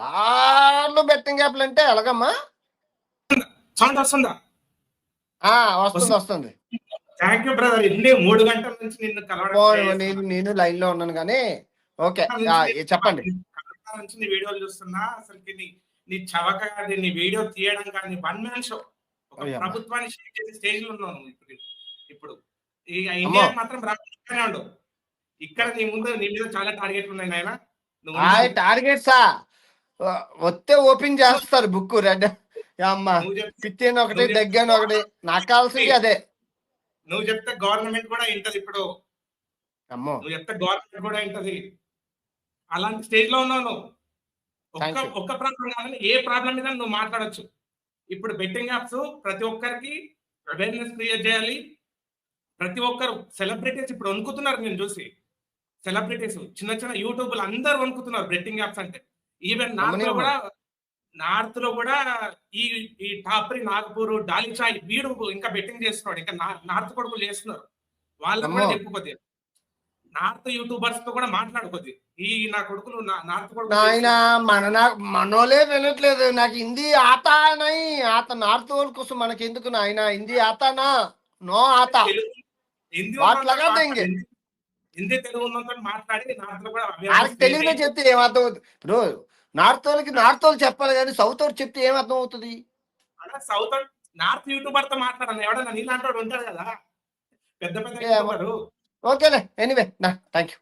సార్లు బెట్టింగ్ యాప్లు అంటే ఎలాగమ్మా? సౌండ్ వస్తుందా? వస్తుంది వస్తుంది. Thank you brother. ఇన్ని 3 గంటల నుంచి నిన్ను కలవడం నేను లైన్ లో ఉన్నాను కానీ ఓకే చెప్పండి. నుంచి నీ వీడియోలు చూస్తున్నా. అసలుకి నీ చవక కానీ నీ వీడియో తీయడం కానీ 1 మ్యాన్ షో. ఒక ప్రభుత్వాన్ని షేక్ చేసే స్టేజ్ లో ఉన్నావు ఇప్పుడు. ఇక ఇండియా మాత్రం రాకనే ఉండవు. ఇక్కడ నీ ముందు నీ మీద చాలా టార్గెట్లు ఉన్నాయి నాయన. టార్గెట్సా వస్తే ఓపెన్ చేస్తారు బుక్ రెడ్ అమ్మ పిచ్చేను ఒకటి దగ్గర ఒకటి నాకు కావాల్సింది అదే. నువ్వు చెప్తే గవర్నమెంట్ కూడా ఇంటది ఇప్పుడు. అమ్మో నువ్వు చెప్తే గవర్నమెంట్ కూడా ఇంటది. అలాంటి స్టేజ్ లో ఉన్నావు నువ్వు. ఒక్క ప్రాబ్లం కాదని ఏ ప్రాబ్లం మీద నువ్వు మాట్లాడొచ్చు. ఇప్పుడు బెట్టింగ్ యాప్స్ ప్రతి ఒక్కరికి అవేర్నెస్ క్రియేట్ చేయాలి. ప్రతి ఒక్కరు సెలబ్రిటీస్ ఇప్పుడు వణుకుతున్నారు నేను చూసి. సెలబ్రిటీస్ చిన్న చిన్న యూట్యూబ్లు అందరు వణుకుతున్నారు బెట్టింగ్ యాప్స్ అంటే. ఈవెన్ నార్త్ లో కూడా ఈ టాప్రి నాగపూర్ డాలిచాయ్ వీడు ఇంకా బెట్టింగ్ చేస్తున్నాడు. ఇంకా నార్త్ కొడుకులు చేస్తున్నారు. వాళ్ళకు కూడా చెప్పుకోద్ది. నార్త్ యూట్యూబర్స్ తో కూడా మాట్లాడుకోద్ది. ఈ నా కొడుకులు నార్త్ కొడుకు మనోలే వినట్లేదు. నాకు హిందీ ఆతా నై ఆత నార్త్ వాళ్ళ కోసం మనకి ఎందుకు నాయన హిందీ ఆతానా నో ఆతా హిందీ తెలుగు మాట్లాడి నార్త్ లో కూడా తెలుగులో చెప్తే ఏమర్థం అవుతుంది? ఇప్పుడు నార్త్ వాళ్ళు చెప్పాలి కానీ సౌత్ వాళ్ళు చెప్తే ఏమర్థం అవుతుంది? సౌత్ నార్త్ యూట్యూబర్ తో మాట్లాడాలి. ఎవడన్నా నీలాంటి వాడు ఉంటాడు కదా పెద్ద పెద్ద. ఓకేలే ఎనీవే థ్యాంక్ యూ.